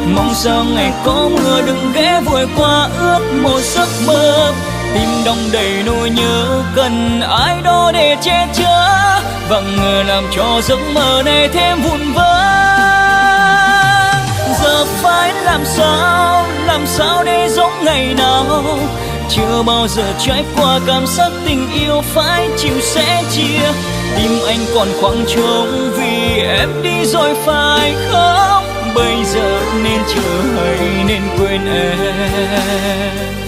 Mong sao ngày có mưa đừng ghé vội qua ướt một giấc mơ. Tim đong đầy nỗi nhớ cần ai đó để che chở, và ngờ làm cho giấc mơ này thêm vụn vỡ. Giờ phải làm sao để giống ngày nào, chưa bao giờ trải qua cảm giác tình yêu phải chịu sẻ chia. Tim anh còn khoảng trống vì em đi rồi phải không? Bây giờ nên chờ hay nên quên em?